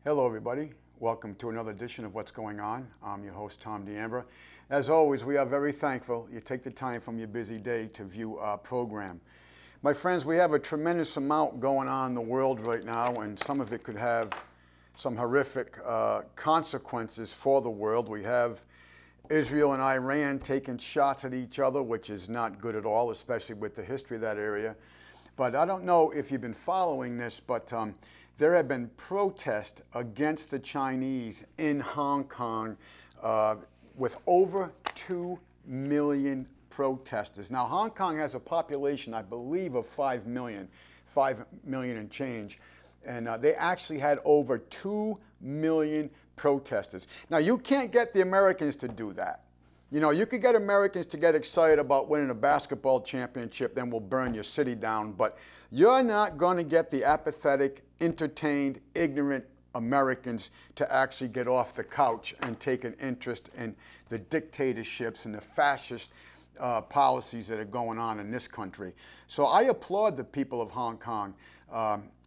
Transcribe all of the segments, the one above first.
Hello, everybody. Welcome to another edition of What's Going On. I'm your host, Tom D'Ambra. As always, we are very thankful you take the time from your busy day to view our program. My friends, we have a tremendous amount going on in the world right now, and some of it could have some horrific consequences for the world. We have Israel and Iran taking shots at each other, which is not good at all, especially with the history of that area. But I don't know if you've been following this, but there have been protests against the Chinese in Hong Kong with over 2 million protesters. Now, Hong Kong has a population, I believe, of 5 million and change. And they actually had over 2 million protesters. Now, you can't get the Americans to do that. You know, you could get Americans to get excited about winning a basketball championship, then we'll burn your city down. But you're not going to get the apathetic, entertained, ignorant Americans to actually get off the couch and take an interest in the dictatorships and the fascist policies that are going on in this country. So I applaud the people of Hong Kong.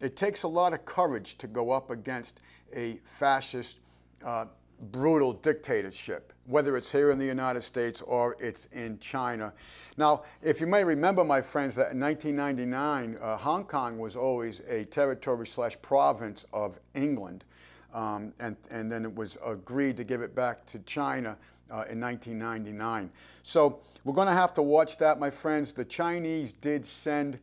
It takes a lot of courage to go up against a fascist, brutal dictatorship, whether it's here in the United States or it's in China. Now, if you may remember, my friends, that in 1999, Hong Kong was always a territory/province of England, and then it was agreed to give it back to China in 1999. So we're going to have to watch that, my friends. The Chinese did send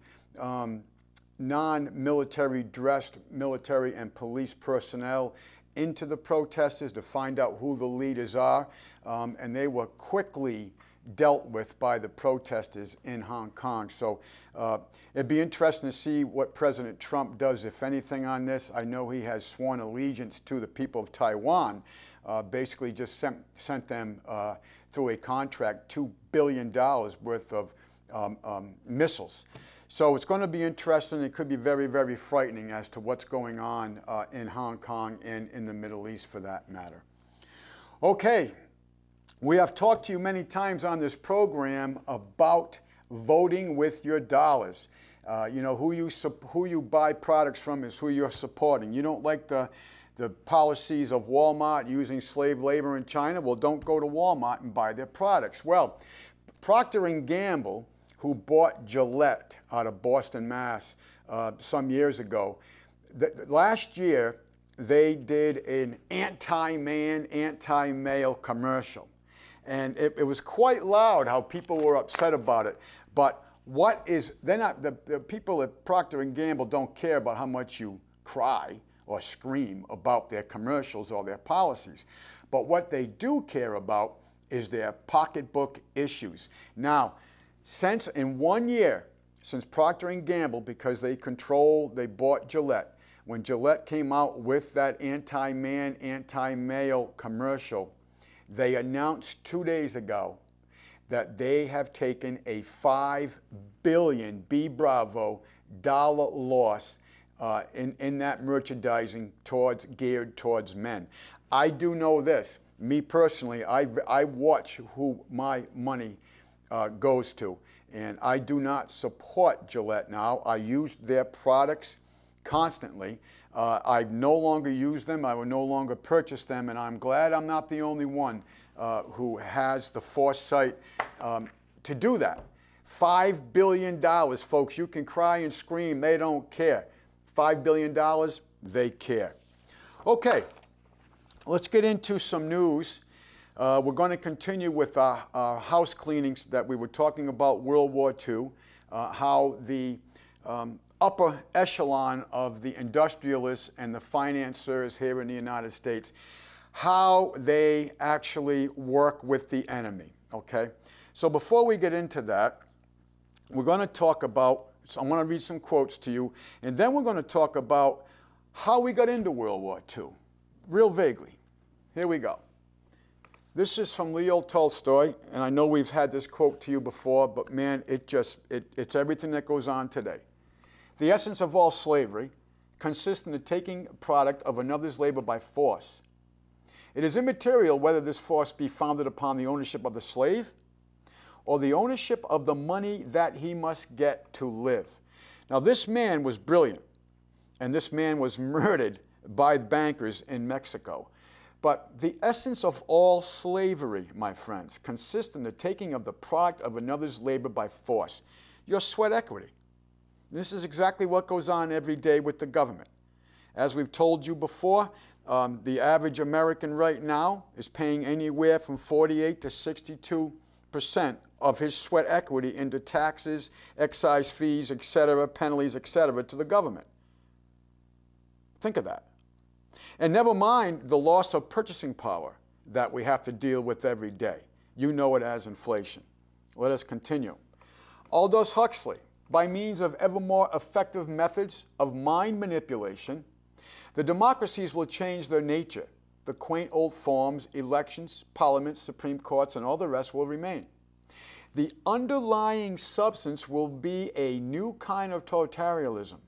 non-military dressed military and police personnel into the protesters to find out who the leaders are, and they were quickly dealt with by the protesters in Hong Kong. So it'd be interesting to see what President Trump does, if anything, on this. I know he has sworn allegiance to the people of Taiwan, basically just sent them through a contract $2 billion worth of missiles. So it's going to be interesting. It could be very, very frightening as to what's going on in Hong Kong and in the Middle East, for that matter. Okay, we have talked to you many times on this program about voting with your dollars. You know, who you buy products from is who you're supporting. You don't like the policies of Walmart using slave labor in China? Well, don't go to Walmart and buy their products. Well, Procter & Gamble, who bought Gillette out of Boston, Mass. Some years ago. Last year, they did an anti-man, anti-male commercial. And it was quite loud how people were upset about it. But the people at Procter & Gamble don't care about how much you cry or scream about their commercials or their policies. But what they do care about is their pocketbook issues. Now, since in 1 year, since Procter & Gamble, because they bought Gillette, when Gillette came out with that anti-man, anti-male commercial, they announced 2 days ago that they have taken a $5 billion, B Bravo, dollar loss in that merchandising geared towards men. I do know this. Me personally, I watch who my money goes to. And I do not support Gillette now. I use their products constantly. I no longer use them. I will no longer purchase them. And I'm glad I'm not the only one who has the foresight to do that. $5 billion, folks. You can cry and scream. They don't care. $5 billion, they care. Okay, let's get into some news. We're going to continue with our house cleanings that we were talking about, World War II, how the upper echelon of the industrialists and the financiers here in the United States, how they actually work with the enemy, okay? So before we get into that, we're going to talk about, so I'm going to read some quotes to you, and then we're going to talk about how we got into World War II, real vaguely. Here we go. This is from Leo Tolstoy, and I know we've had this quote to you before, but man, it's everything that goes on today. The essence of all slavery consists in the taking product of another's labor by force. It is immaterial whether this force be founded upon the ownership of the slave or the ownership of the money that he must get to live. Now, this man was brilliant, and this man was murdered by bankers in Mexico. But the essence of all slavery, my friends, consists in the taking of the product of another's labor by force, your sweat equity. This is exactly what goes on every day with the government. As we've told you before, the average American right now is paying anywhere from 48 to 62% of his sweat equity into taxes, excise fees, etc., penalties, etc., to the government. Think of that. And never mind the loss of purchasing power that we have to deal with every day. You know it as inflation. Let us continue. Aldous Huxley, by means of ever more effective methods of mind manipulation, the democracies will change their nature. The quaint old forms, elections, parliaments, Supreme Courts, and all the rest will remain. The underlying substance will be a new kind of totalitarianism.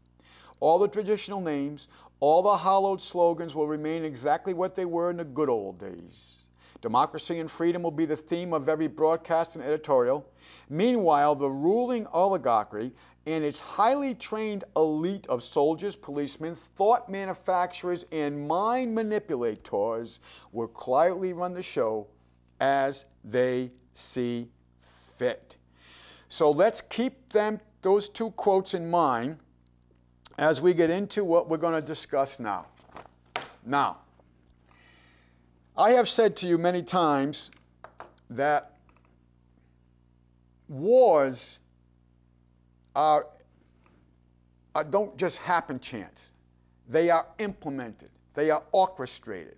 All the traditional names, all the hallowed slogans will remain exactly what they were in the good old days. Democracy and freedom will be the theme of every broadcast and editorial. Meanwhile, the ruling oligarchy and its highly trained elite of soldiers, policemen, thought manufacturers, and mind manipulators will quietly run the show as they see fit. So let's keep those two quotes in mind as we get into what we're going to discuss now. Now, I have said to you many times that wars don't just happen chance. They are implemented. They are orchestrated.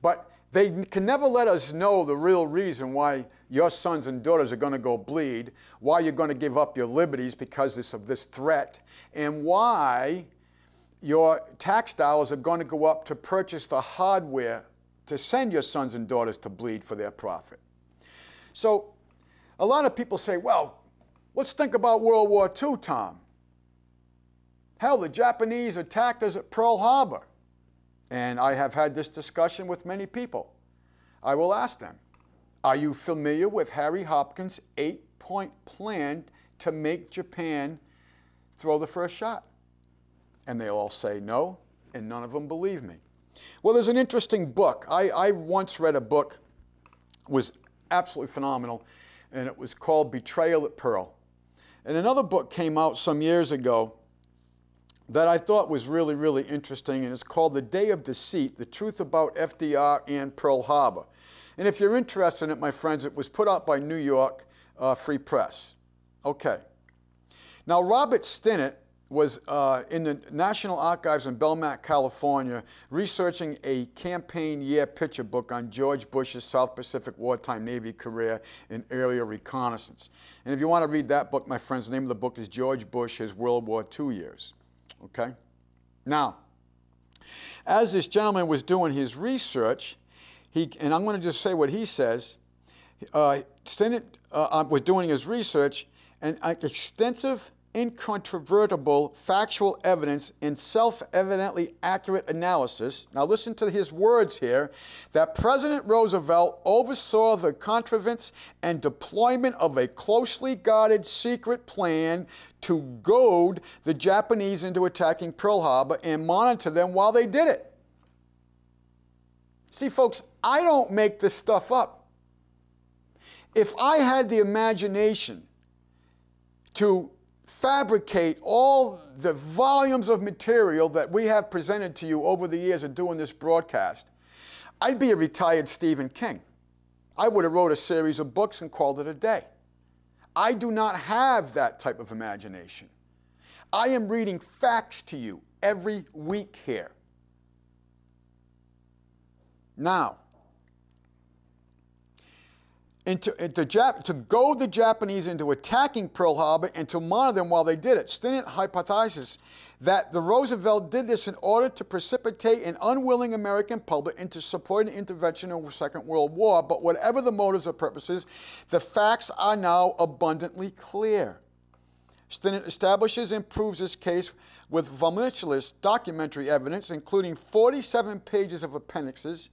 But they can never let us know the real reason why your sons and daughters are going to go bleed, why you're going to give up your liberties because of this threat, and why your tax dollars are going to go up to purchase the hardware to send your sons and daughters to bleed for their profit. So a lot of people say, well, let's think about World War II, Tom. Hell, the Japanese attacked us at Pearl Harbor. And I have had this discussion with many people. I will ask them, are you familiar with Harry Hopkins' 8-point plan to make Japan throw the first shot? And they'll all say no, and none of them believe me. Well, there's an interesting book. I once read a book, was absolutely phenomenal, and it was called Betrayal at Pearl. And another book came out some years ago that I thought was really, really interesting, and it's called The Day of Deceit, The Truth About FDR and Pearl Harbor. And if you're interested in it, my friends, it was put out by New York Free Press. Okay. Now, Robert Stinnett was in the National Archives in Belmont, California, researching a campaign year picture book on George Bush's South Pacific wartime Navy career and earlier reconnaissance. And if you want to read that book, my friends, the name of the book is George Bush, His World War II Years. Okay? Now, as this gentleman was doing his research, and I'm going to just say what he says, Stinnett was doing his research, and extensive, incontrovertible factual evidence and self-evidently accurate analysis. Now listen to his words here, that President Roosevelt oversaw the contrivance and deployment of a closely guarded secret plan to goad the Japanese into attacking Pearl Harbor and monitor them while they did it. See, folks, I don't make this stuff up. If I had the imagination to fabricate all the volumes of material that we have presented to you over the years of doing this broadcast, I'd be a retired Stephen King. I would have wrote a series of books and called it a day. I do not have that type of imagination. I am reading facts to you every week here. Now, to goad the Japanese into attacking Pearl Harbor and to monitor them while they did it, Stinnett hypothesizes that the Roosevelt did this in order to precipitate an unwilling American public into supporting intervention in the Second World War. But whatever the motives or purposes, the facts are now abundantly clear. Stinnett establishes and proves this case with voluminous documentary evidence, including 47 pages of appendixes,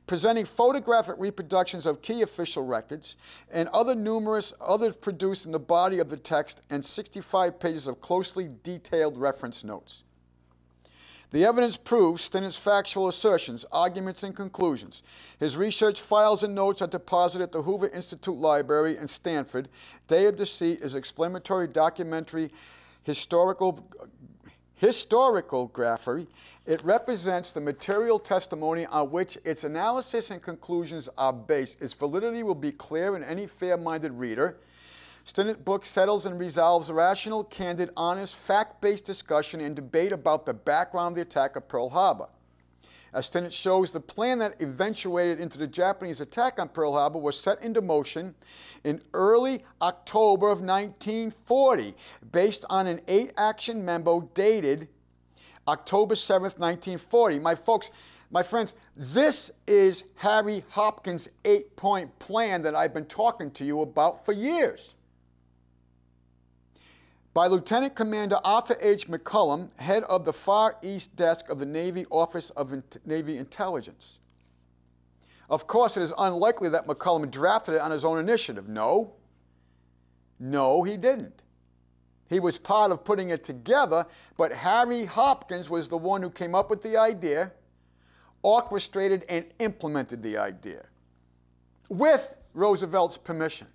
presenting photographic reproductions of key official records, and others produced in the body of the text, and 65 pages of closely detailed reference notes. The evidence proves Stinnett's factual assertions, arguments, and conclusions. His research files and notes are deposited at the Hoover Institute Library in Stanford. Day of Deceit is explanatory documentary historiography. It represents the material testimony on which its analysis and conclusions are based. Its validity will be clear in any fair-minded reader. Stinnett's book settles and resolves rational, candid, honest, fact-based discussion and debate about the background of the attack of Pearl Harbor. As Stinnett shows, the plan that eventuated into the Japanese attack on Pearl Harbor was set into motion in early October of 1940, based on an 8-action memo dated October 7th, 1940. My friends, this is Harry Hopkins' 8-point plan that I've been talking to you about for years. By Lieutenant Commander Arthur H. McCullum, head of the Far East Desk of the Navy Office of Navy Intelligence. Of course, it is unlikely that McCullum drafted it on his own initiative. No, he didn't. He was part of putting it together, but Harry Hopkins was the one who came up with the idea, orchestrated and implemented the idea, with Roosevelt's permission.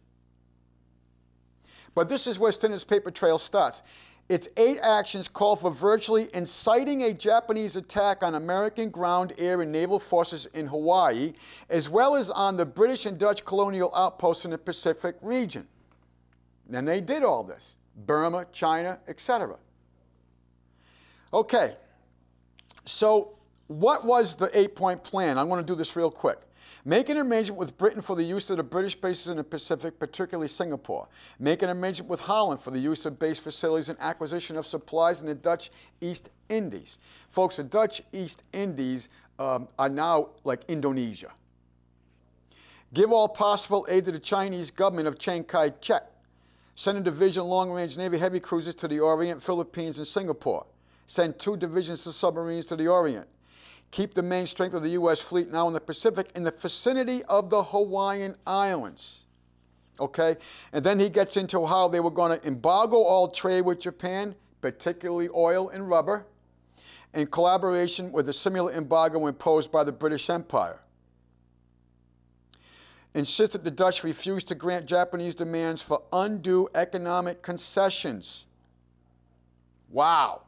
But this is where Stinnett's paper trail starts. Its 8 actions call for virtually inciting a Japanese attack on American ground, air, and naval forces in Hawaii, as well as on the British and Dutch colonial outposts in the Pacific region. And they did all this. Burma, China, etc. Okay, so what was the 8-point plan? I'm going to do this real quick. Make an arrangement with Britain for the use of the British bases in the Pacific, particularly Singapore. Make an arrangement with Holland for the use of base facilities and acquisition of supplies in the Dutch East Indies. Folks, the Dutch East Indies are now like Indonesia. Give all possible aid to the Chinese government of Chiang Kai-shek. Send a division long-range Navy heavy cruisers to the Orient, Philippines, and Singapore. Send 2 divisions of submarines to the Orient. Keep the main strength of the U.S. fleet now in the Pacific in the vicinity of the Hawaiian Islands. Okay? And then he gets into how they were going to embargo all trade with Japan, particularly oil and rubber, in collaboration with a similar embargo imposed by the British Empire. Insist that the Dutch refuse to grant Japanese demands for undue economic concessions. Wow.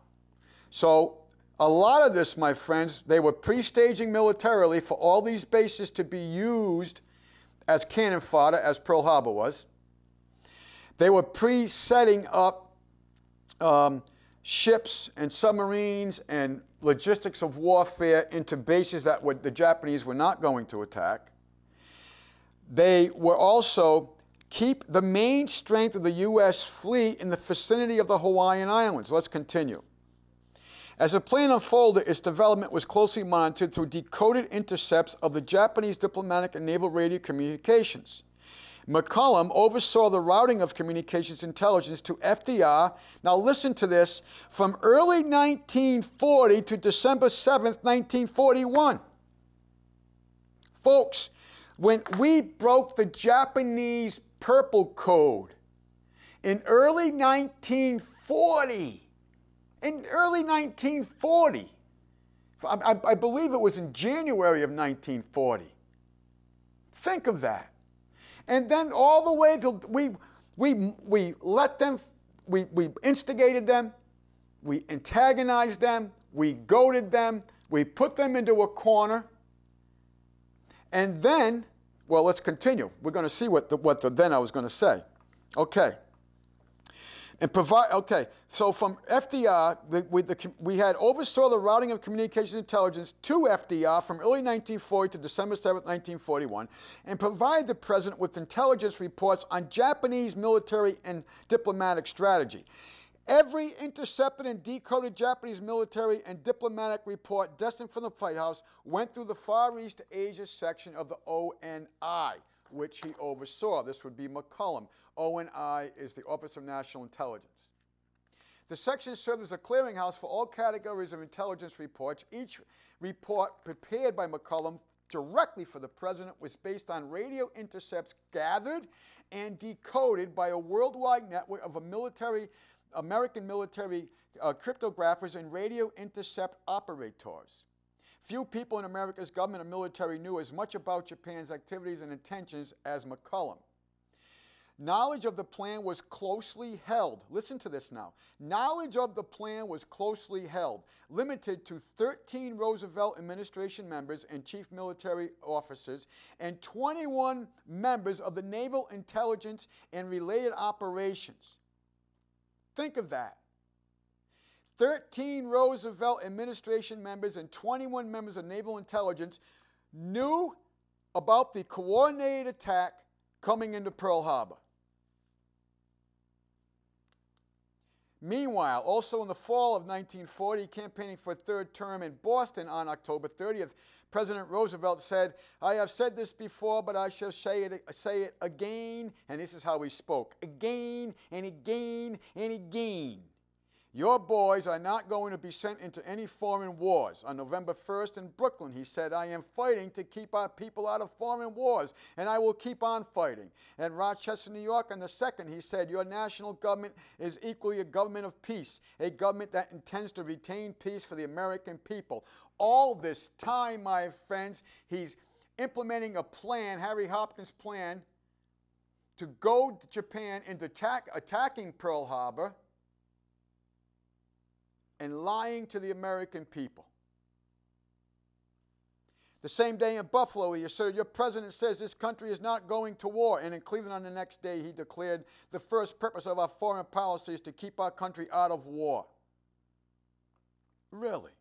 So, a lot of this, my friends, they were pre-staging militarily for all these bases to be used as cannon fodder, as Pearl Harbor was. They were pre-setting up ships and submarines and logistics of warfare into bases that the Japanese were not going to attack. They were also keep the main strength of the U.S. fleet in the vicinity of the Hawaiian Islands. Let's continue. As the plan unfolded, its development was closely monitored through decoded intercepts of the Japanese diplomatic and naval radio communications. McCullum oversaw the routing of communications intelligence to FDR, now listen to this, from early 1940 to December 7th, 1941. Folks, when we broke the Japanese Purple Code in early 1940, I believe it was in January of 1940. Think of that. And then all the way till we let them, we instigated them, we antagonized them, we goaded them, we put them into a corner. And then, well, let's continue. We're going to see what then I was going to say. Okay. And so from FDR, we had oversaw the routing of communications intelligence to FDR from early 1940 to December 7, 1941, and provided the President with intelligence reports on Japanese military and diplomatic strategy. Every intercepted and decoded Japanese military and diplomatic report destined for the White House went through the Far East Asia section of the ONI, which he oversaw. This would be McCullum. ONI is the Office of National Intelligence. The section served as a clearinghouse for all categories of intelligence reports. Each report prepared by McCollum directly for the president was based on radio intercepts gathered and decoded by a worldwide network of American military cryptographers and radio intercept operators. Few people in America's government and military knew as much about Japan's activities and intentions as McCollum. Knowledge of the plan was closely held. Listen to this now. Knowledge of the plan was closely held, limited to 13 Roosevelt administration members and chief military officers and 21 members of the Naval Intelligence and related operations. Think of that. 13 Roosevelt administration members and 21 members of Naval Intelligence knew about the coordinated attack coming into Pearl Harbor. Meanwhile, also in the fall of 1940, campaigning for a third term in Boston on October 30th, President Roosevelt said, "I have said this before, but I shall say it again," and this is how he spoke, "again and again and again. Your boys are not going to be sent into any foreign wars." On November 1st in Brooklyn, he said, "I am fighting to keep our people out of foreign wars, and I will keep on fighting." In Rochester, New York, on the 2nd, he said, "Your national government is equally a government of peace, a government that intends to retain peace for the American people." All this time, my friends, he's implementing a plan, Harry Hopkins' plan, to go to Japan and attacking Pearl Harbor and lying to the American people. The same day in Buffalo, he asserted, "Your president says this country is not going to war." And in Cleveland on the next day, he declared, "The first purpose of our foreign policy is to keep our country out of war." Really?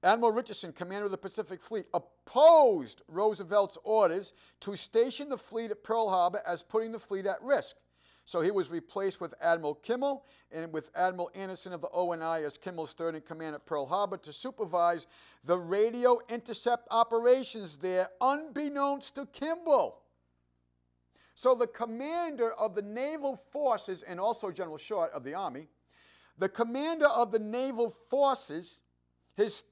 Admiral Richardson, commander of the Pacific Fleet, opposed Roosevelt's orders to station the fleet at Pearl Harbor as putting the fleet at risk. So he was replaced with Admiral Kimmel and with Admiral Anderson of the ONI as Kimmel's third in command at Pearl Harbor to supervise the radio intercept operations there, unbeknownst to Kimball. So the commander of the naval forces, and also General Short of the Army, the commander of the naval forces, his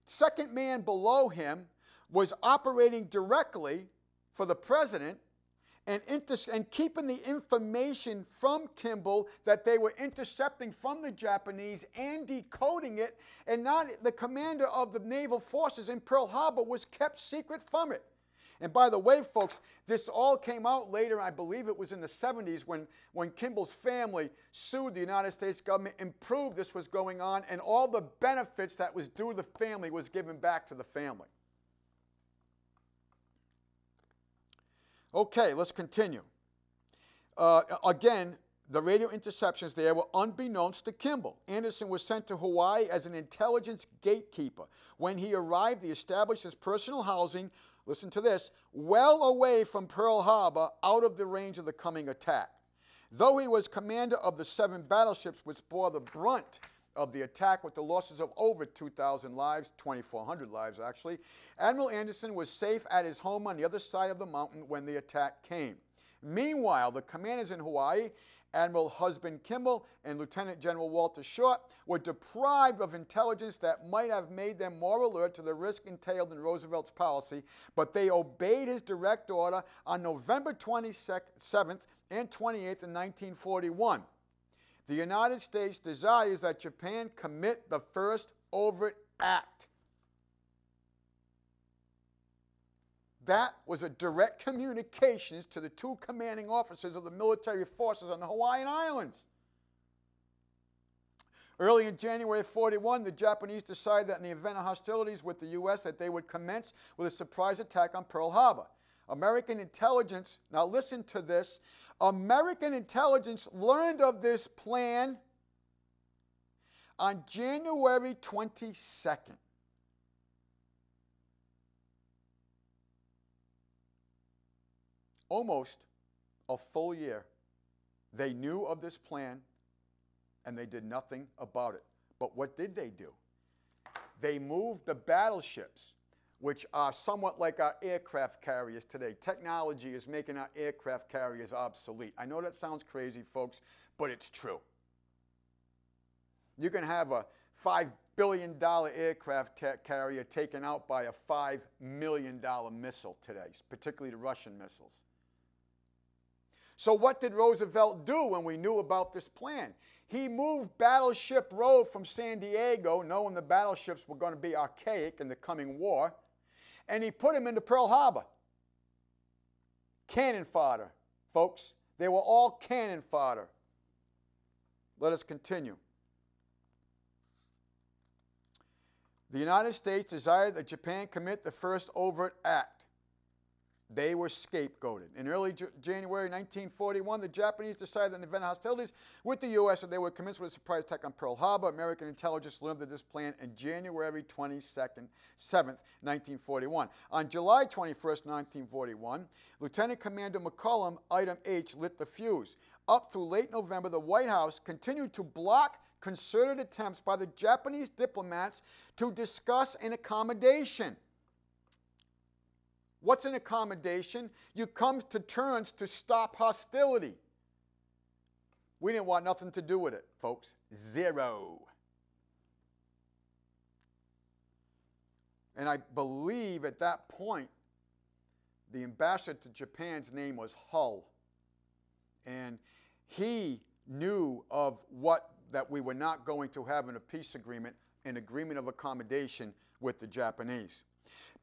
second man below him, was operating directly for the president and keeping the information from Kimball that they were intercepting from the Japanese and decoding it, and not the commander of the naval forces in Pearl Harbor was kept secret from it. And by the way, folks, this all came out later, I believe it was in the 70s, when Kimball's family sued the United States government and proved this was going on, and all the benefits that was due to the family was given back to the family. Okay, let's continue. Again, the radio interceptions there were unbeknownst to Kimball. Anderson was sent to Hawaii as an intelligence gatekeeper. When he arrived, he established his personal housing, listen to this, well away from Pearl Harbor, out of the range of the coming attack. Though he was commander of the 7 battleships which bore the brunt of the attack with the losses of over 2,000 lives, 2,400 lives actually, Admiral Anderson was safe at his home on the other side of the mountain when the attack came. Meanwhile, the commanders in Hawaii, Admiral Husband Kimball and Lieutenant General Walter Short, were deprived of intelligence that might have made them more alert to the risk entailed in Roosevelt's policy, but they obeyed his direct order on November 27th and 28th in 1941. The United States desires that Japan commit the first overt act. That was a direct communications to the 2 commanding officers of the military forces on the Hawaiian Islands. Early in January 41, the Japanese decided that in the event of hostilities with the U.S. that they would commence with a surprise attack on Pearl Harbor. American intelligence, now listen to this, American intelligence learned of this plan on January 22nd. Almost a full year. They knew of this plan and they did nothing about it. But what did they do? They moved the battleships which are somewhat like our aircraft carriers today. Technology is making our aircraft carriers obsolete. I know that sounds crazy, folks, but it's true. You can have a $5 billion aircraft carrier taken out by a $5 million missile today, particularly the Russian missiles. So what did Roosevelt do when we knew about this plan? He moved Battleship Row from San Diego, knowing the battleships were going to be archaic in the coming war, and he put them into Pearl Harbor. Cannon fodder, folks. They were all cannon fodder. Let us continue. The United States desired that Japan commit the first overt act. They were scapegoated. In early January 1941, the Japanese decided that event hostilities with the U.S. and they would commence with a surprise attack on Pearl Harbor. American intelligence learned of this plan on January 7th, 1941. On July 21st, 1941, Lieutenant Commander McCullum, Item H, lit the fuse. Up through late November, the White House continued to block concerted attempts by the Japanese diplomats to discuss an accommodation. What's an accommodation? You come to terms to stop hostility. We didn't want nothing to do with it, folks. Zero. And I believe at that point, the ambassador to Japan's name was Hull. And he knew of that we were not going to have in a peace agreement, an agreement of accommodation with the Japanese.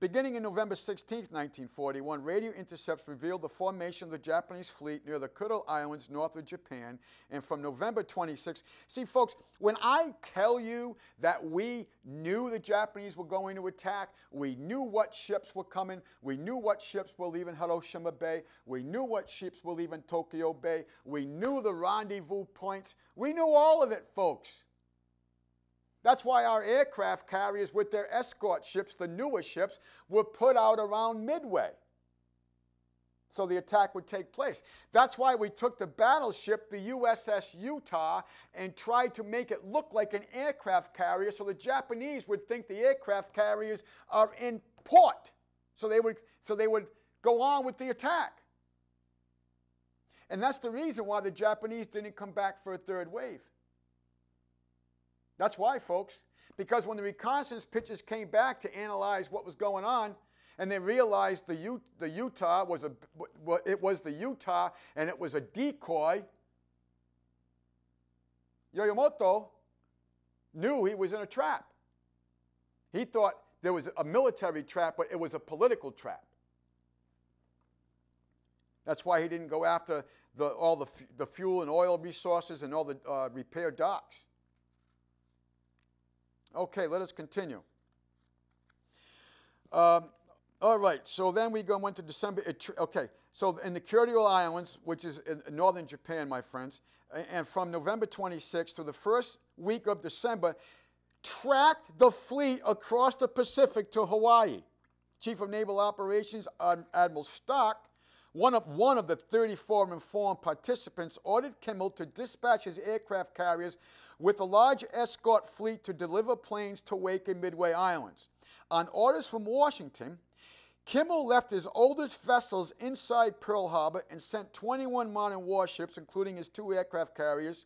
Beginning in November 16, 1941, radio intercepts revealed the formation of the Japanese fleet near the Kuril Islands north of Japan. And from November 26, see folks, when I tell you that we knew the Japanese were going to attack, we knew what ships were coming, we knew what ships were leaving Hiroshima Bay, we knew what ships were leaving Tokyo Bay, we knew the rendezvous points, we knew all of it, folks. That's why our aircraft carriers with their escort ships, the newer ships, were put out around Midway so the attack would take place. That's why we took the battleship, the USS Utah, and tried to make it look like an aircraft carrier so the Japanese would think the aircraft carriers are in port. So they would go on with the attack. And that's the reason why the Japanese didn't come back for a third wave. That's why, folks, because when the reconnaissance pitches came back to analyze what was going on, and they realized the Utah was the Utah and it was a decoy, Yoshimoto knew he was in a trap. He thought there was a military trap, but it was a political trap. That's why he didn't go after all the fuel and oil resources and all the repair docks. Okay, let us continue. All right, so then we went to December. Okay, so in the Kuril Islands, which is in northern Japan, my friends, and from November 26th to the first week of December, tracked the fleet across the Pacific to Hawaii. Chief of Naval Operations, Admiral Stark, one of the 34 informed participants, ordered Kimmel to dispatch his aircraft carriers with a large escort fleet to deliver planes to Wake and Midway Islands. On orders from Washington, Kimmel left his oldest vessels inside Pearl Harbor and sent 21 modern warships, including his 2 aircraft carriers,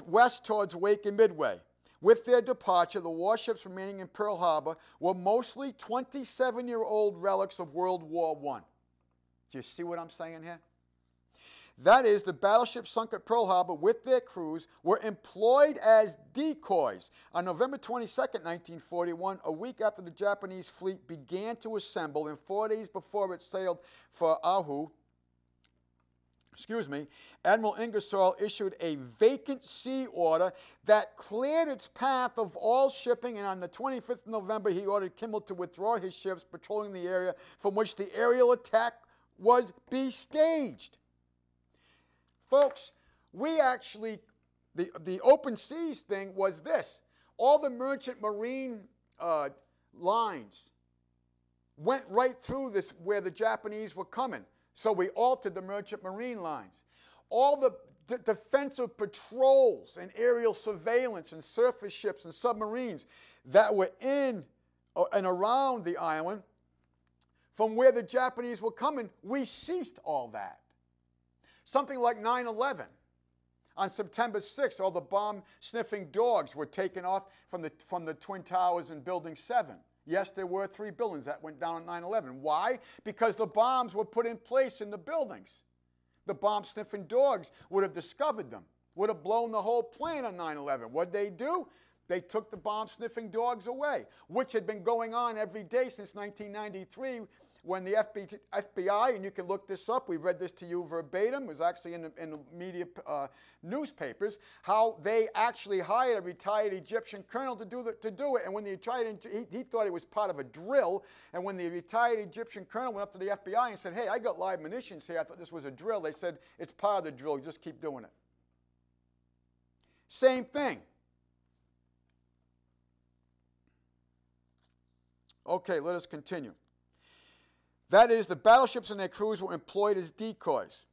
west towards Wake and Midway. With their departure, the warships remaining in Pearl Harbor were mostly 27-year-old relics of World War I. Do you see what I'm saying here? That is, the battleships sunk at Pearl Harbor with their crews were employed as decoys. On November 22, 1941, a week after the Japanese fleet began to assemble and 4 days before it sailed for Oahu, Admiral Ingersoll issued a vacant sea order that cleared its path of all shipping, and on the 25th of November, he ordered Kimmel to withdraw his ships patrolling the area from which the aerial attack was be staged. Folks, we actually, the open seas thing was this. All the merchant marine lines went right through this where the Japanese were coming. So we altered the merchant marine lines. All the defensive patrols and aerial surveillance and surface ships and submarines that were in and around the island from where the Japanese were coming, we ceased all that. Something like 9/11. On September 6th, all the bomb-sniffing dogs were taken off from the Twin Towers and Building 7. Yes, there were 3 buildings that went down on 9/11. Why? Because the bombs were put in place in the buildings. The bomb-sniffing dogs would have discovered them, would have blown the whole plane on 9/11. What'd they do? They took the bomb-sniffing dogs away, which had been going on every day since 1993 when the FBI, and you can look this up, we read this to you verbatim, it was actually in the media newspapers, how they actually hired a retired Egyptian colonel to do it. And when he thought it was part of a drill, and when the retired Egyptian colonel went up to the FBI and said, hey, I got live munitions here, I thought this was a drill, they said, it's part of the drill, just keep doing it. Same thing. Okay, let us continue. That is, the battleships and their crews were employed as decoys.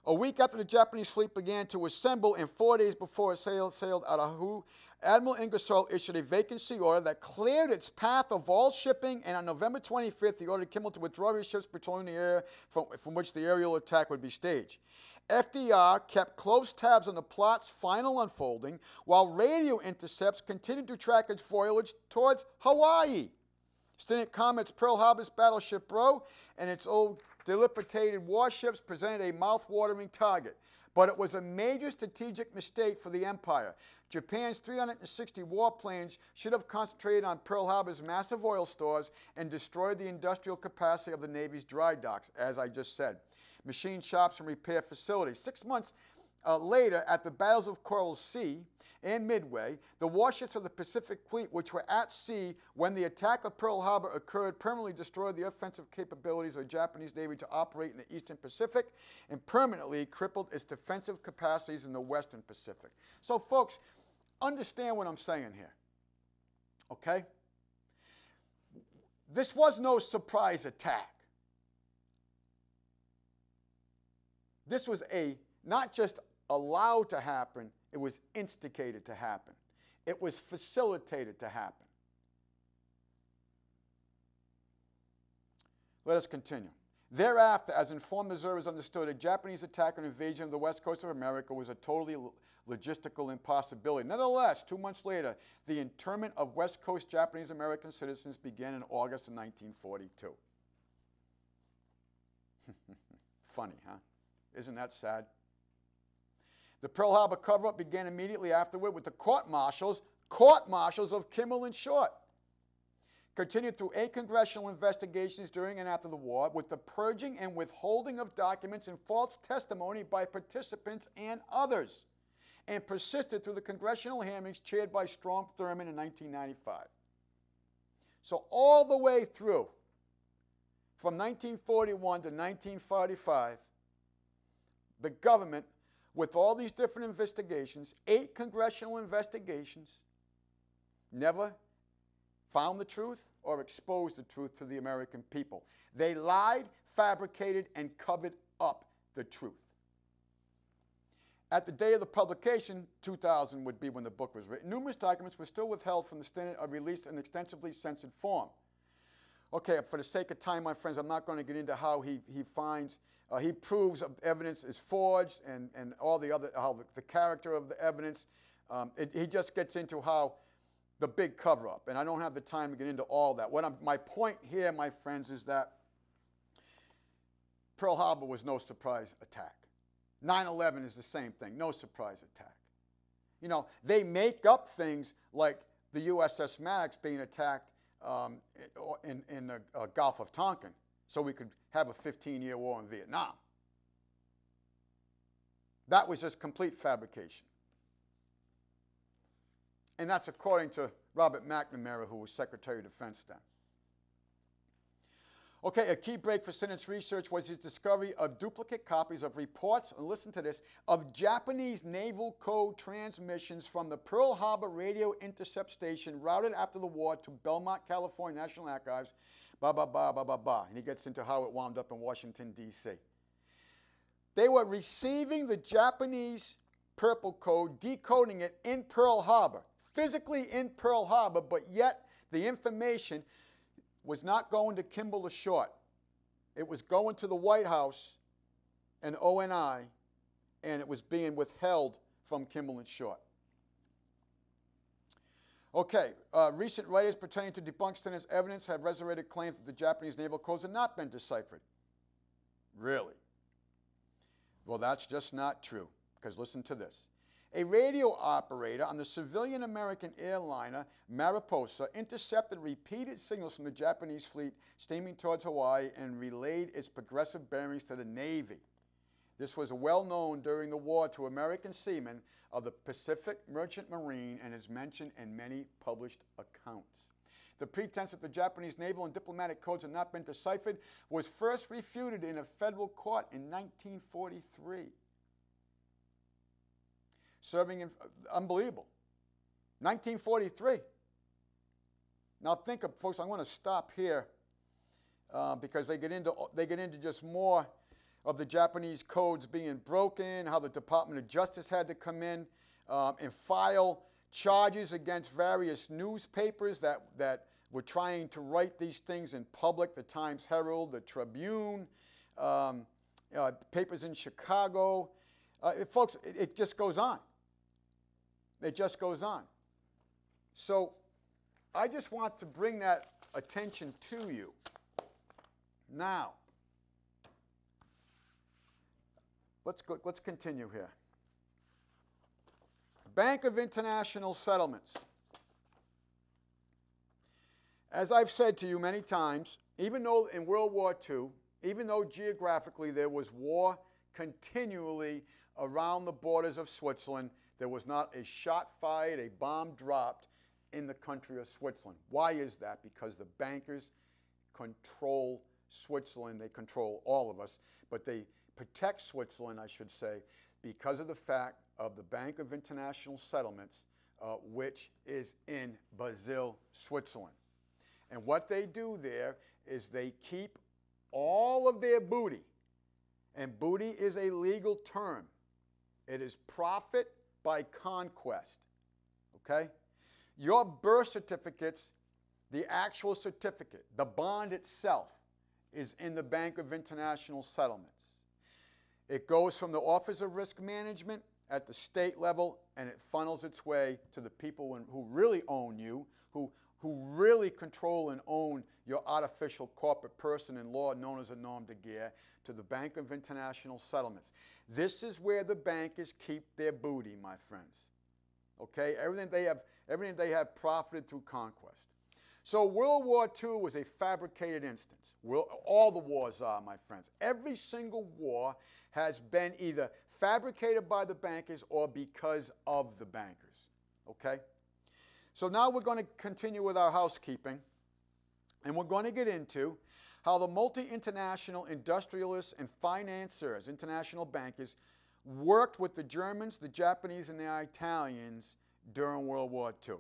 A week after the Japanese fleet began to assemble and 4 days before it sailed out of Oahu, Admiral Ingersoll issued a vacancy order that cleared its path of all shipping, and on November 25th, he ordered Kimmel to withdraw his ships patrolling the area from which the aerial attack would be staged. FDR kept close tabs on the plot's final unfolding, while radio intercepts continued to track its voyage towards Hawaii. Stinnett comments Pearl Harbor's battleship Roe and its old dilapidated warships presented a mouth-watering target, but it was a major strategic mistake for the Empire. Japan's 360 warplanes should have concentrated on Pearl Harbor's massive oil stores and destroyed the industrial capacity of the Navy's dry docks, as I just said. Machine shops and repair facilities. 6 months later, at the battles of Coral Sea and Midway, the warships of the Pacific Fleet, which were at sea when the attack of Pearl Harbor occurred, permanently destroyed the offensive capabilities of the Japanese Navy to operate in the Eastern Pacific and permanently crippled its defensive capacities in the Western Pacific. So, folks, understand what I'm saying here, okay? This was no surprise attack. This was not just allowed to happen, it was instigated to happen. It was facilitated to happen. Let us continue. Thereafter, as informed observers understood, a Japanese attack and invasion of the west coast of America was a totally logistical impossibility. Nevertheless, 2 months later, the internment of West Coast Japanese American citizens began in August of 1942. Funny, huh? Isn't that sad? The Pearl Harbor cover-up began immediately afterward with the court-martials of Kimmel and Short. Continued through 8 congressional investigations during and after the war with the purging and withholding of documents and false testimony by participants and others, and persisted through the congressional hearings chaired by Strom Thurmond in 1995. So all the way through, from 1941 to 1945, the government, with all these different investigations, 8 congressional investigations, never found the truth or exposed the truth to the American people. They lied, fabricated, and covered up the truth. At the day of the publication, 2000 would be when the book was written, numerous documents were still withheld from the Stinnett or released in extensively censored form. Okay, for the sake of time, my friends, I'm not going to get into how he proves evidence is forged and all the other, how the character of the evidence. He just gets into how the big cover-up, and I don't have the time to get into all that. My point here, my friends, is that Pearl Harbor was no surprise attack. 9/11 is the same thing, no surprise attack. You know, they make up things like the USS Maddox being attacked in the Gulf of Tonkin, so we could have a 15-year war in Vietnam. That was just complete fabrication. And that's according to Robert McNamara, who was Secretary of Defense then. Okay, a key break for Sinnett's research was his discovery of duplicate copies of reports, and listen to this, of Japanese Naval Code transmissions from the Pearl Harbor radio intercept station routed after the war to Belmont, California National Archives, blah, blah, blah, blah, blah, blah. And he gets into how it wound up in Washington, D.C. They were receiving the Japanese Purple Code, decoding it in Pearl Harbor, physically in Pearl Harbor, but yet the information was not going to Kimball or Short. It was going to the White House and ONI, and it was being withheld from Kimball and Short. Okay, recent writers pretending to debunk Stenner's evidence have resurrected claims that the Japanese naval codes have not been deciphered. Really? Well, that's just not true, because listen to this. A radio operator on the civilian American airliner Mariposa intercepted repeated signals from the Japanese fleet steaming towards Hawaii and relayed its progressive bearings to the Navy. This was well known during the war to American seamen of the Pacific Merchant Marine and is mentioned in many published accounts. The pretense that the Japanese naval and diplomatic codes had not been deciphered was first refuted in a federal court in 1943. Unbelievable. 1943. Now think of, folks, I'm going to stop here because they get into just more of the Japanese codes being broken, how the Department of Justice had to come in and file charges against various newspapers that were trying to write these things in public, the Times Herald, the Tribune, papers in Chicago. Folks, it just goes on. It just goes on. So I just want to bring that attention to you. Now, let's continue here. Bank of International Settlements. As I've said to you many times, even though in World War II, even though geographically there was war continually around the borders of Switzerland, there was not a shot fired, a bomb dropped in the country of Switzerland. Why is that? Because the bankers control Switzerland. They control all of us, but they protect Switzerland, I should say, because of the fact of the Bank of International Settlements, which is in Basel, Switzerland. And what they do there is they keep all of their booty, and booty is a legal term. It is profit by conquest, okay? Your birth certificates, the actual certificate, the bond itself, is in the Bank of International Settlements. It goes from the Office of Risk Management at the state level, and it funnels its way to the people who really own you, who really control and own your artificial corporate person in law known as a nom de guerre, to the Bank of International Settlements. This is where the bankers keep their booty, my friends. Okay? Everything they have profited through conquest. So World War II was a fabricated instance. All the wars are, my friends. Every single war has been either fabricated by the bankers or because of the bankers. Okay? So now we're going to continue with our housekeeping, and we're going to get into how the multi-international industrialists and financiers, international bankers, worked with the Germans, the Japanese, and the Italians during World War II.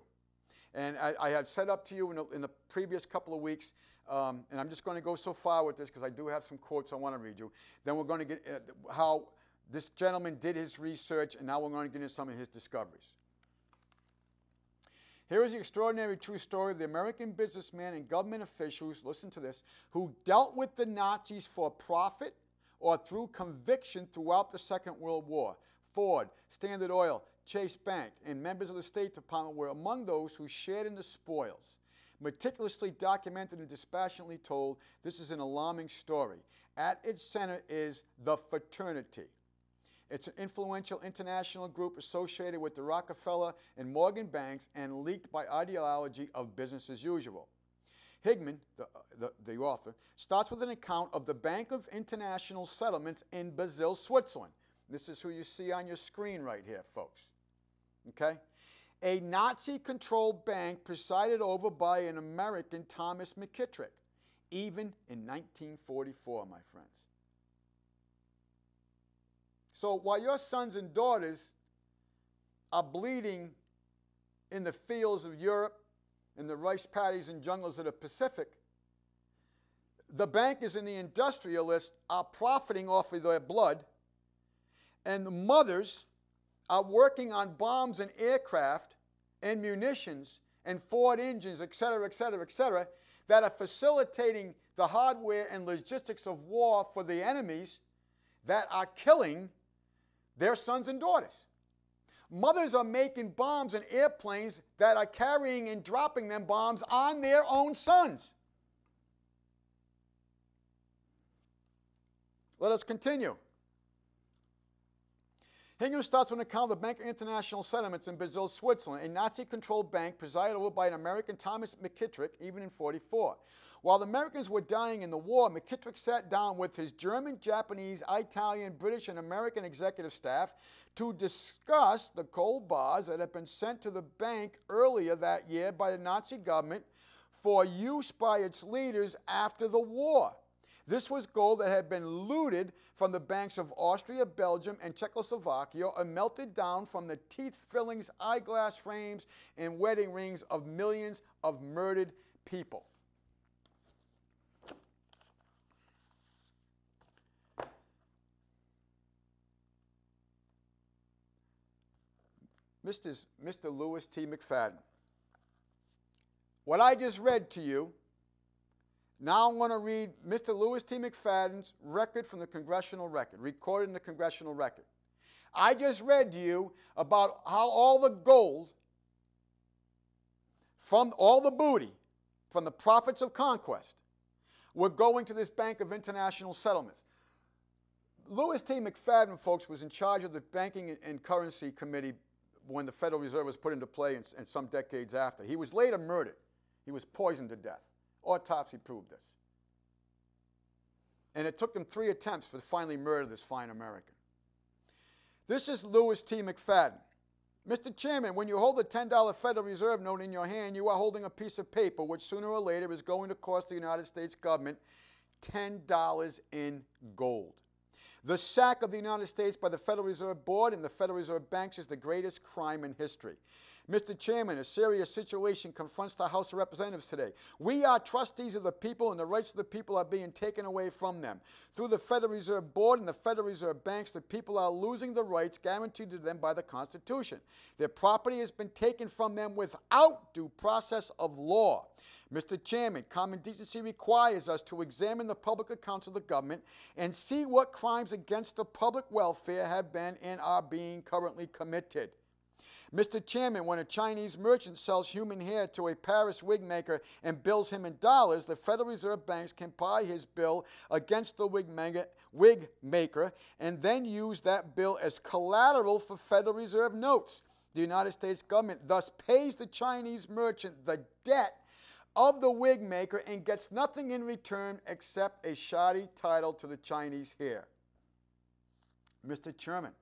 And I have set up to you in the previous couple of weeks, and I'm just going to go so far with this because I do have some quotes I want to read you. Then we're going to get how this gentleman did his research, and now we're going to get into some of his discoveries. Here is the extraordinary true story of the American businessman and government officials, listen to this, who dealt with the Nazis for profit or through conviction throughout the Second World War. Ford, Standard Oil, Chase Bank, and members of the State Department were among those who shared in the spoils. Meticulously documented and dispassionately told, this is an alarming story. At its center is the fraternity. It's an influential international group associated with the Rockefeller and Morgan banks and leaked by ideology of business as usual. Higman, the author, starts with an account of the Bank of International Settlements in Basel, Switzerland. This is who you see on your screen right here, folks. Okay? A Nazi-controlled bank presided over by an American, Thomas McKittrick, even in 1944, my friends. So while your sons and daughters are bleeding in the fields of Europe, in the rice paddies and jungles of the Pacific, the bankers and the industrialists are profiting off of their blood, and the mothers are working on bombs and aircraft and munitions and Ford engines, et cetera, et cetera, et cetera, that are facilitating the hardware and logistics of war for the enemies that are killing their sons and daughters. Mothers are making bombs in airplanes that are carrying and dropping them bombs on their own sons. Let us continue. Hingham starts with an account of the Bank of International Settlements in Basel, Switzerland, a Nazi-controlled bank presided over by an American, Thomas McKittrick, even in 1944. While the Americans were dying in the war, McKittrick sat down with his German, Japanese, Italian, British, and American executive staff to discuss the gold bars that had been sent to the bank earlier that year by the Nazi government for use by its leaders after the war. This was gold that had been looted from the banks of Austria, Belgium, and Czechoslovakia, or melted down from the teeth fillings, eyeglass frames, and wedding rings of millions of murdered people. Mr. Louis T. McFadden, what I just read to you, now I'm going to read Mr. Louis T. McFadden's record from the Congressional Record, recorded in the Congressional Record. I just read to you about how all the gold, from all the booty, from the profits of conquest, were going to this Bank of International Settlements. Louis T. McFadden, folks, was in charge of the Banking and Currency Committee when the Federal Reserve was put into play and some decades after. He was later murdered. He was poisoned to death. Autopsy proved this. And it took them 3 attempts to finally murder this fine American. This is Louis T. McFadden. Mr. Chairman, when you hold a $10 Federal Reserve note in your hand, you are holding a piece of paper which sooner or later is going to cost the United States government $10 in gold. The sack of the United States by the Federal Reserve Board and the Federal Reserve banks is the greatest crime in history. Mr. Chairman, a serious situation confronts the House of Representatives today. We are trustees of the people, and the rights of the people are being taken away from them. Through the Federal Reserve Board and the Federal Reserve banks, the people are losing the rights guaranteed to them by the Constitution. Their property has been taken from them without due process of law. Mr. Chairman, common decency requires us to examine the public accounts of the government and see what crimes against the public welfare have been and are being currently committed. Mr. Chairman, when a Chinese merchant sells human hair to a Paris wig maker and bills him in dollars, the Federal Reserve banks can buy his bill against the wig maker and then use that bill as collateral for Federal Reserve notes. The United States government thus pays the Chinese merchant the debt of the wig maker and gets nothing in return except a shoddy title to the Chinese hair. Mr. Chairman,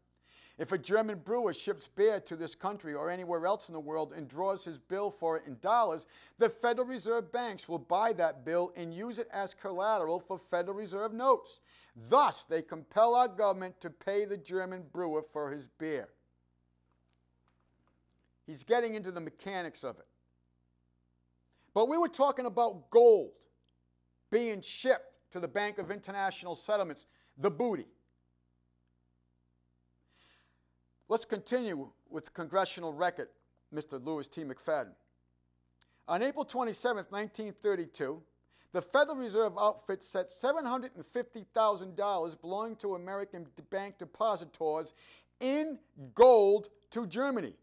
if a German brewer ships beer to this country or anywhere else in the world and draws his bill for it in dollars, the Federal Reserve banks will buy that bill and use it as collateral for Federal Reserve notes. Thus, they compel our government to pay the German brewer for his beer. He's getting into the mechanics of it. But we were talking about gold being shipped to the Bank of International Settlements, the booty. Let's continue with the Congressional Record, Mr. Louis T. McFadden. On April 27, 1932, the Federal Reserve outfit set $750,000 belonging to American bank depositors in gold to Germany.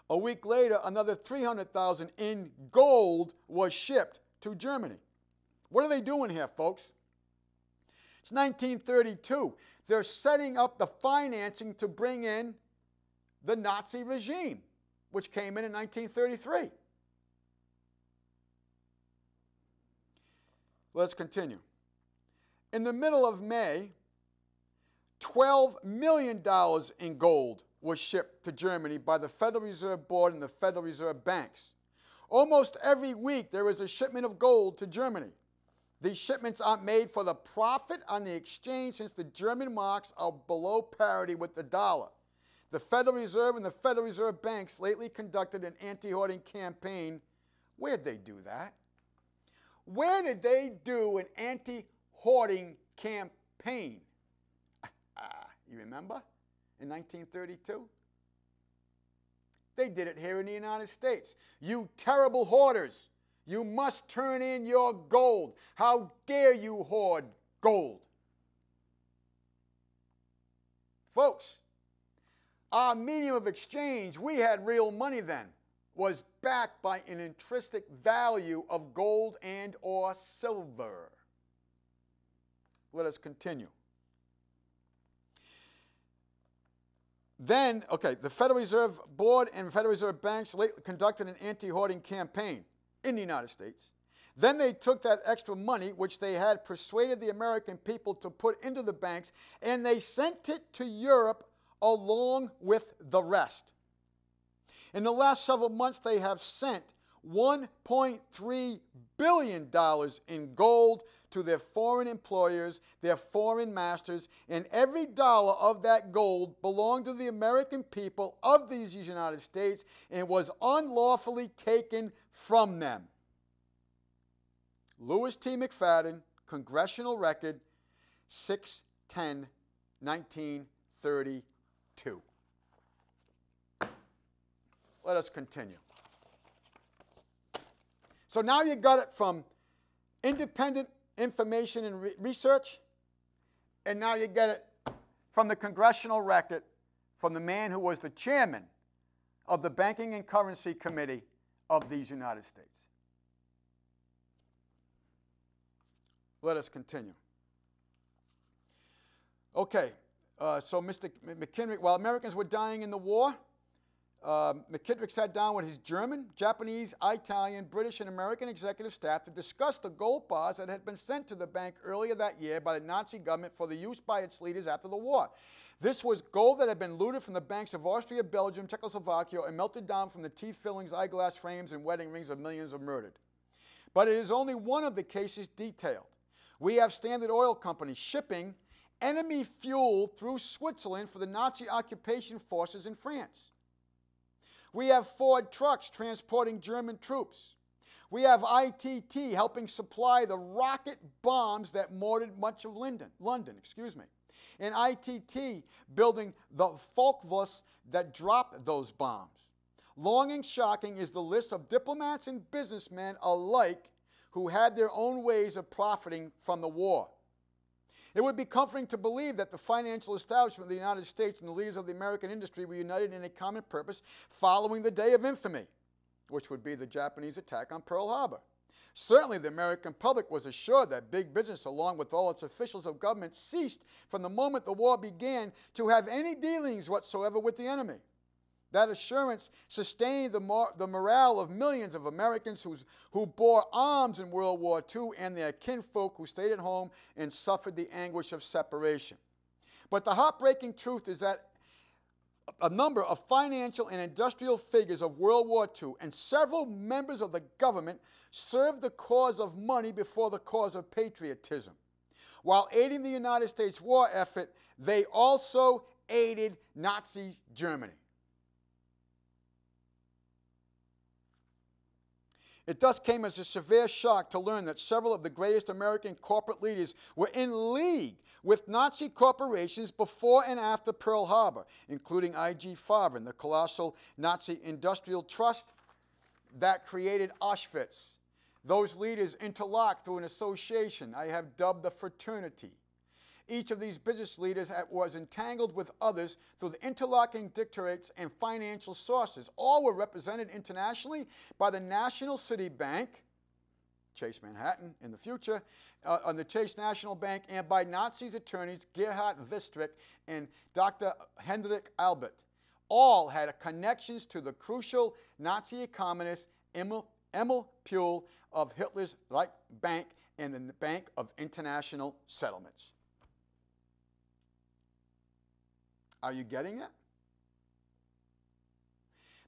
A week later, another $300,000 in gold was shipped to Germany. What are they doing here, folks? It's 1932. They're setting up the financing to bring in the Nazi regime, which came in 1933. Let's continue. In the middle of May, $12 million in gold was shipped to Germany by the Federal Reserve Board and the Federal Reserve banks. Almost every week there is a shipment of gold to Germany. These shipments aren't made for the profit on the exchange since the German marks are below parity with the dollar. The Federal Reserve and the Federal Reserve banks lately conducted an anti-hoarding campaign. Where'd they do that? Where did they do an anti-hoarding campaign? You remember? In 1932? They did it here in the United States. You terrible hoarders, you must turn in your gold. How dare you hoard gold? Folks, our medium of exchange, we had real money then, was backed by an intrinsic value of gold and or silver. Let us continue. Then, the Federal Reserve Board and Federal Reserve banks conducted an anti-hoarding campaign in the United States. Then they took that extra money, which they had persuaded the American people to put into the banks, and they sent it to Europe along with the rest. In the last several months, they have sent $1.3 billion in gold to their foreign employers, their foreign masters, and every dollar of that gold belonged to the American people of these United States and was unlawfully taken from them. Louis T. McFadden, Congressional Record, 6/10/1932. Let us continue. So now you got it from independent information and research, and now you get it from the Congressional Record, from the man who was the chairman of the Banking and Currency Committee of these United States. Let us continue. Okay, so Mr. McKendrick, while Americans were dying in the war, McKendrick sat down with his German, Japanese, Italian, British, and American executive staff to discuss the gold bars that had been sent to the bank earlier that year by the Nazi government for the use by its leaders after the war. This was gold that had been looted from the banks of Austria, Belgium, Czechoslovakia, and melted down from the teeth fillings, eyeglass frames, and wedding rings of millions of murdered. But it is only one of the cases detailed. We have Standard Oil Company shipping enemy fuel through Switzerland for the Nazi occupation forces in France. We have Ford trucks transporting German troops. We have ITT helping supply the rocket bombs that mortared much of London. And ITT building the Focke-Wulfs that dropped those bombs. Long and shocking is the list of diplomats and businessmen alike who had their own ways of profiting from the war. It would be comforting to believe that the financial establishment of the United States and the leaders of the American industry were united in a common purpose following the day of infamy, which would be the Japanese attack on Pearl Harbor. Certainly the American public was assured that big business, along with all its officials of government, ceased from the moment the war began to have any dealings whatsoever with the enemy. That assurance sustained the morale of millions of Americans who bore arms in World War II and their kinfolk who stayed at home and suffered the anguish of separation. But the heartbreaking truth is that a number of financial and industrial figures of World War II and several members of the government served the cause of money before the cause of patriotism. While aiding the United States war effort, they also aided Nazi Germany. It thus came as a severe shock to learn that several of the greatest American corporate leaders were in league with Nazi corporations before and after Pearl Harbor, including I.G. Farben and the colossal Nazi industrial trust that created Auschwitz. Those leaders interlocked through an association I have dubbed the fraternity. Each of these business leaders was entangled with others through the interlocking dictates and financial sources. All were represented internationally by the National City Bank, Chase Manhattan in the future, on the Chase National Bank, and by Nazi attorneys Gerhard Wistrich and Dr. Hendrik Albert. All had connections to the crucial Nazi economist Emil Puhl of Hitler's Reich Bank and the Bank of International Settlements. Are you getting it?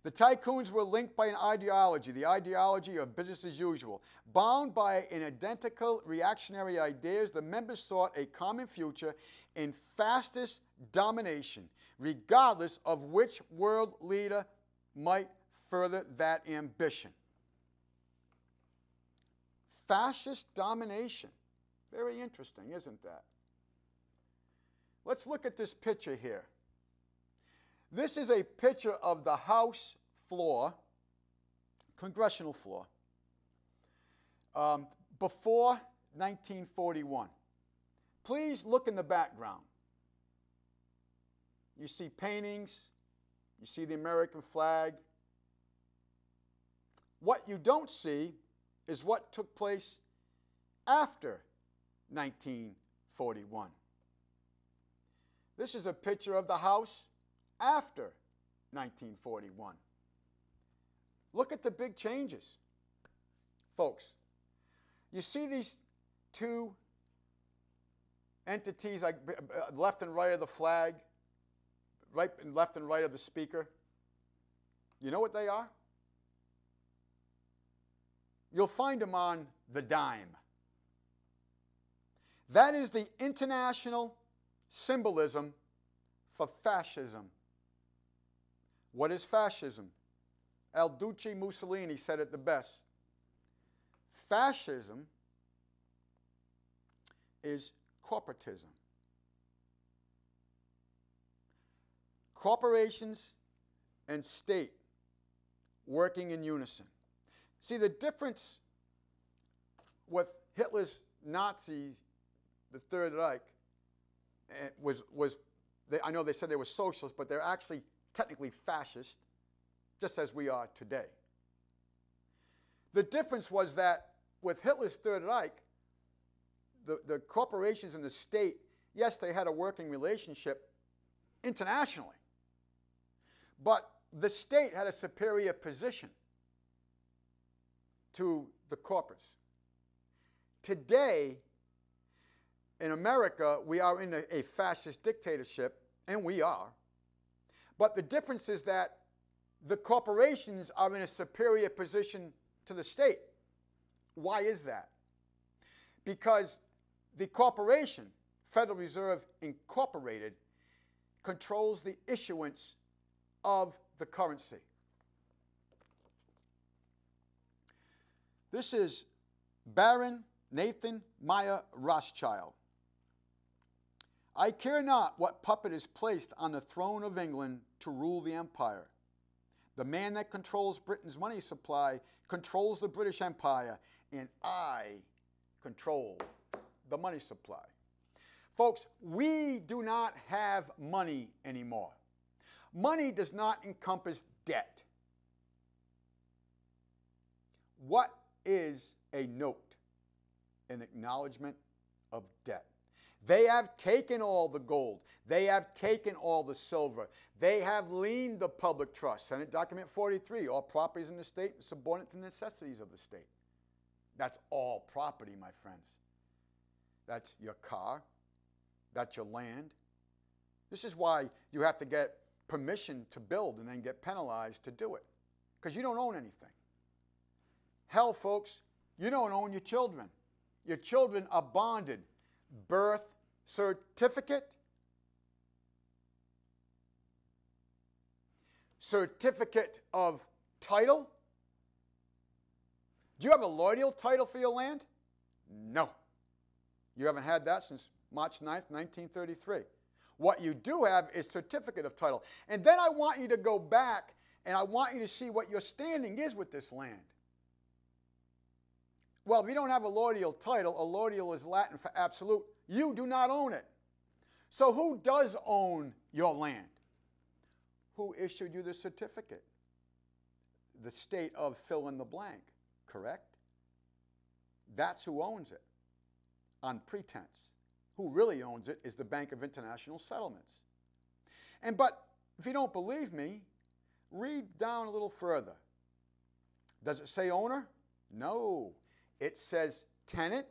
The tycoons were linked by an ideology, the ideology of business as usual. Bound by an identical reactionary ideas, the members sought a common future in fascist domination, regardless of which world leader might further that ambition. Fascist domination. Very interesting, isn't that? Let's look at this picture here. This is a picture of the House floor, congressional floor, before 1941. Please look in the background. You see paintings, you see the American flag. What you don't see is what took place after 1941. This is a picture of the house after 1941. Look at the big changes. Folks, you see these two entities, like left and right of the flag, right and left and right of the speaker? You know what they are? You'll find them on the dime. That is the international symbolism for fascism. What is fascism? Duce Mussolini said it the best. Fascism is corporatism. Corporations and state working in unison. See, the difference with Hitler's Nazis, the Third Reich, I know they said they were socialists, but they're actually technically fascist, just as we are today. The difference was that with Hitler's Third Reich, the corporations and the state, yes, they had a working relationship internationally, but the state had a superior position to the corporates. Today, in America, we are in a fascist dictatorship, and we are. But the difference is that the corporations are in a superior position to the state. Why is that? Because the corporation, Federal Reserve Incorporated, controls the issuance of the currency. This is Baron Nathan Meyer Rothschild. I care not what puppet is placed on the throne of England to rule the empire. The man that controls Britain's money supply controls the British Empire, and I control the money supply. Folks, we do not have money anymore. Money does not encompass debt. What is a note? An acknowledgement of debt. They have taken all the gold. They have taken all the silver. They have liened the public trust. Senate Document 43, all properties in the state subordinate to the necessities of the state. That's all property, my friends. That's your car. That's your land. This is why you have to get permission to build and then get penalized to do it, because you don't own anything. Hell, folks, you don't own your children. Your children are bonded. Birth certificate, certificate of title. Do you have a loyal title for your land? No. You haven't had that since March 9th, 1933. What you do have is certificate of title. And then I want you to go back and I want you to see what your standing is with this land. Well, if you don't have a allodial title, allodial is Latin for absolute, you do not own it. So who does own your land? Who issued you the certificate? The state of fill in the blank, correct? That's who owns it, on pretense. Who really owns it is the Bank of International Settlements. But if you don't believe me, read down a little further. Does it say owner? No. It says tenant,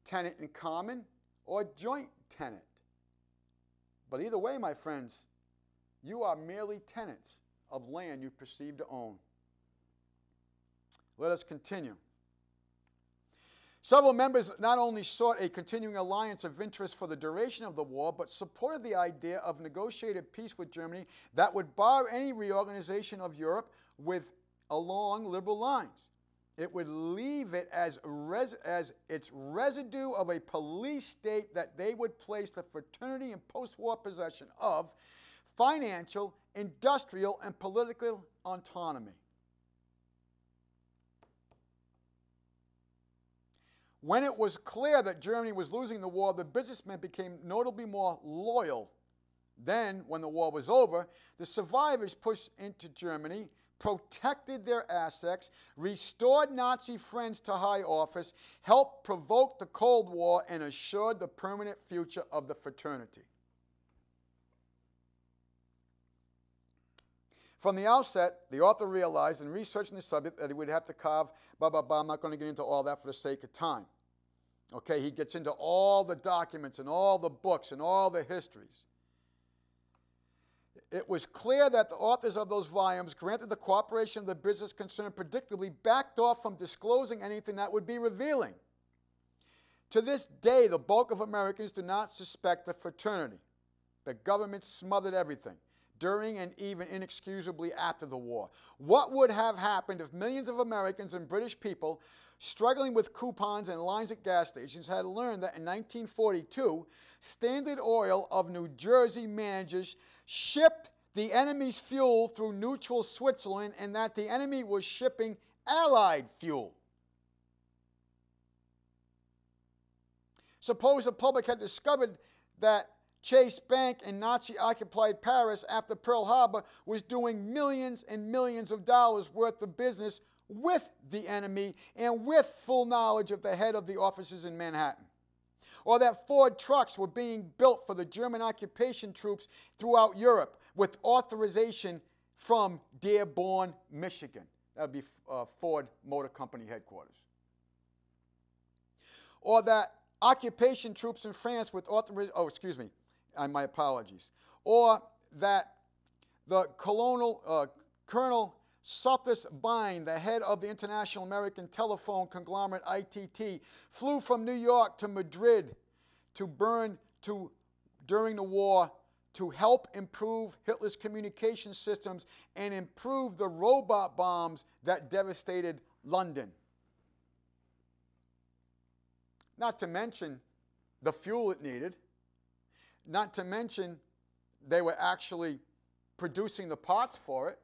tenant in common, or joint tenant. But either way, my friends, you are merely tenants of land you perceive to own. Let us continue. Several members not only sought a continuing alliance of interest for the duration of the war, but supported the idea of negotiated peace with Germany that would bar any reorganization of Europe along liberal lines. It would leave it as its residue of a police state that they would place the fraternity in post-war possession of, financial, industrial, and political autonomy. When it was clear that Germany was losing the war, the businessmen became notably more loyal. Then, when the war was over, the survivors pushed into Germany, protected their assets, restored Nazi friends to high office, helped provoke the Cold War, and assured the permanent future of the fraternity. From the outset, the author realized in researching the subject that he would have to carve, I'm not going to get into all that for the sake of time. Okay, he gets into all the documents and all the books and all the histories. It was clear that the authors of those volumes, granted the cooperation of the business concerned, predictably backed off from disclosing anything that would be revealing. To this day, the bulk of Americans do not suspect the fraternity. The government smothered everything during and even inexcusably after the war. What would have happened if millions of Americans and British people struggling with coupons and lines at gas stations had learned that in 1942, Standard Oil of New Jersey managers shipped the enemy's fuel through neutral Switzerland and that the enemy was shipping Allied fuel? Suppose the public had discovered that Chase Bank in Nazi-occupied Paris after Pearl Harbor was doing millions and millions of dollars worth of business with the enemy and with full knowledge of the head of the offices in Manhattan. Or that Ford trucks were being built for the German occupation troops throughout Europe with authorization from Dearborn, Michigan. That would be Ford Motor Company headquarters. Or that occupation troops in France with authorization, my apologies. Or that the Colonel Sothis Bine, the head of the International American Telephone conglomerate ITT, flew from New York to Madrid during the war to help improve Hitler's communication systems and improve the robot bombs that devastated London. Not to mention the fuel it needed. Not to mention they were actually producing the parts for it.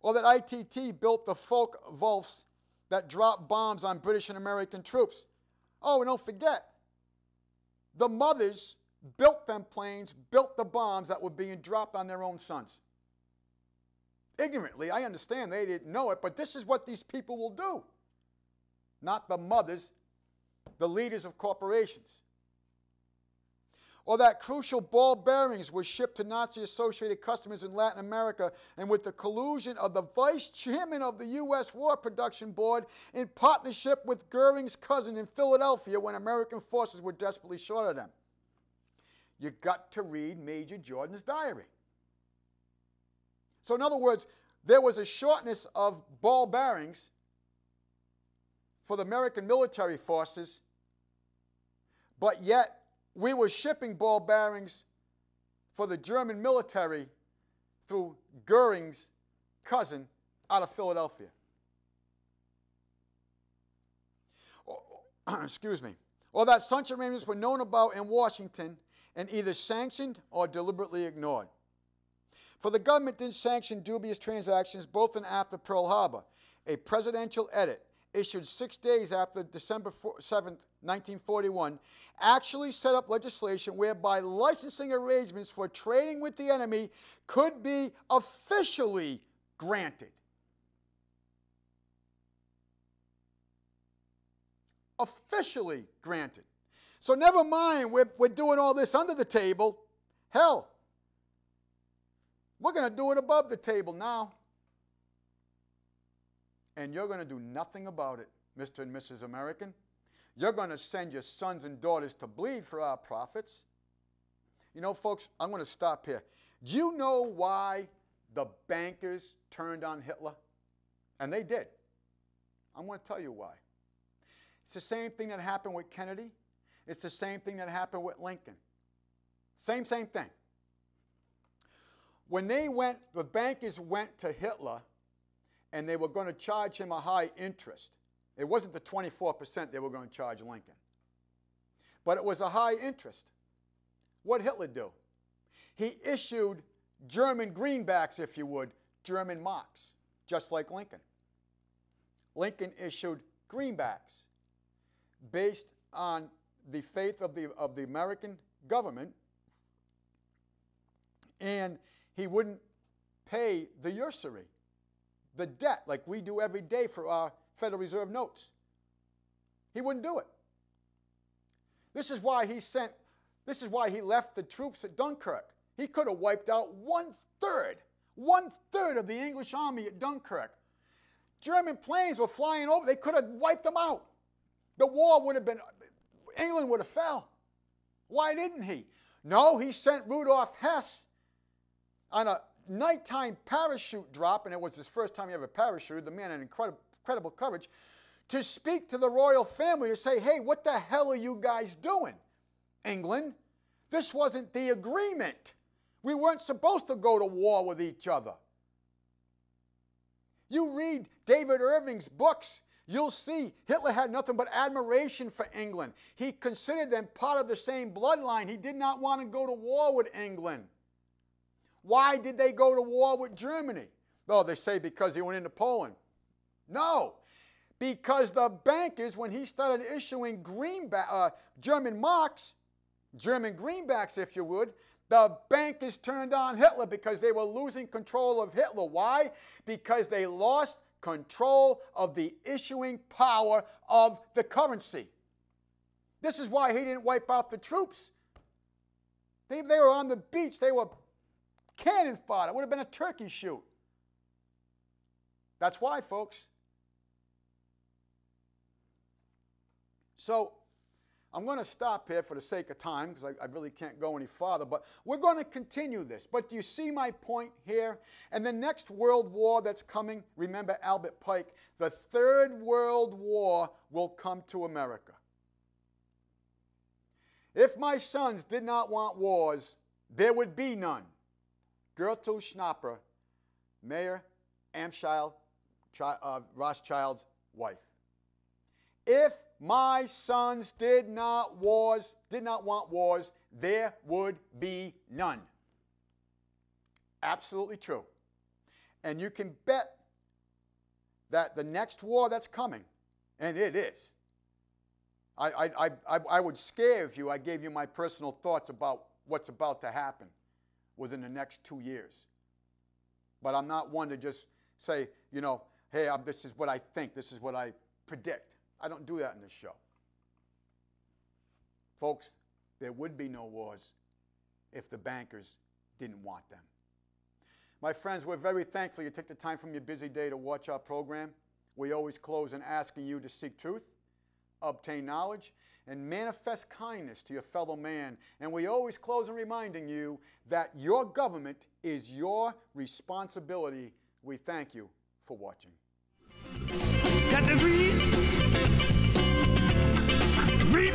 Or that ITT built the Focke-Wulfs that dropped bombs on British and American troops. Oh, and don't forget, the mothers built them planes, built the bombs that were being dropped on their own sons. Ignorantly, I understand they didn't know it, but this is what these people will do. Not the mothers, the leaders of corporations. Or that crucial ball bearings were shipped to Nazi-associated customers in Latin America and with the collusion of the vice chairman of the U.S. War Production Board in partnership with Goering's cousin in Philadelphia when American forces were desperately short of them. You got to read Major Jordan's diary. So in other words, there was a shortness of ball bearings for the American military forces, but yet we were shipping ball bearings for the German military through Goering's cousin out of Philadelphia. Excuse me. Or that such arrangements were known about in Washington and either sanctioned or deliberately ignored. For the government didn't sanction dubious transactions both and after Pearl Harbor. A presidential edit issued 6 days after December 7th, 1941, actually set up legislation whereby licensing arrangements for trading with the enemy could be officially granted. Officially granted. So never mind, we're doing all this under the table. Hell, we're going to do it above the table now. And you're going to do nothing about it, Mr. and Mrs. American. You're going to send your sons and daughters to bleed for our profits. You know, folks, I'm going to stop here. Do you know why the bankers turned on Hitler? And they did. I'm going to tell you why. It's the same thing that happened with Kennedy. It's the same thing that happened with Lincoln. Same thing. When the bankers went to Hitler, and they were going to charge him a high interest. It wasn't the 24% they were going to charge Lincoln. But it was a high interest. What Hitler do? He issued German greenbacks, if you would, German marks, just like Lincoln. Lincoln issued greenbacks based on the faith of the American government, and he wouldn't pay the usury, the debt, like we do every day for our Federal Reserve notes. He wouldn't do it. This is why he left the troops at Dunkirk. He could have wiped out one-third of the English army at Dunkirk. German planes were flying over. They could have wiped them out. The war would have been, England would have fell. Why didn't he? No, he sent Rudolf Hess on a nighttime parachute drop, and it was his first time he ever parachuted. The man had incredible courage, to speak to the royal family, to say, hey, what the hell are you guys doing, England? This wasn't the agreement. We weren't supposed to go to war with each other. You read David Irving's books, you'll see Hitler had nothing but admiration for England. He considered them part of the same bloodline. He did not want to go to war with England. Why did they go to war with Germany? Oh, they say because he went into Poland. No, because the bankers, when he started issuing German marks, German greenbacks, if you would, the bankers turned on Hitler because they were losing control of Hitler. Why? Because they lost control of the issuing power of the currency. This is why he didn't wipe out the troops. They were on the beach. They were cannon fodder. It would have been a turkey shoot. That's why, folks. So, I'm going to stop here for the sake of time because I really can't go any farther, but we're going to continue this. But do you see my point here? And the next world war that's coming, remember Albert Pike, the Third World War will come to America. If my sons did not want wars, there would be none. Gertrude Schnapper, Mayer Amschel Rothschild's wife. If my sons did not want wars, there would be none. Absolutely true. And you can bet that the next war that's coming, and it is, I would scare if I gave you my personal thoughts about what's about to happen within the next 2 years. But I'm not one to just say, hey, this is what I think, this is what I predict. I don't do that in this show. Folks, there would be no wars if the bankers didn't want them. My friends, we're very thankful you took the time from your busy day to watch our program. We always close in asking you to seek truth, obtain knowledge, and manifest kindness to your fellow man. And we always close in reminding you that your government is your responsibility. We thank you for watching. Got to read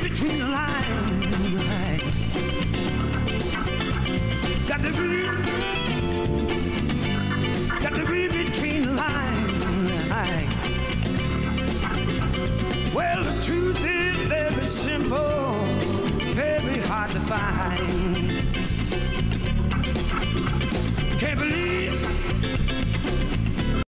between the lines. Got to read between the lines. Well, the truth is very simple, very hard to find.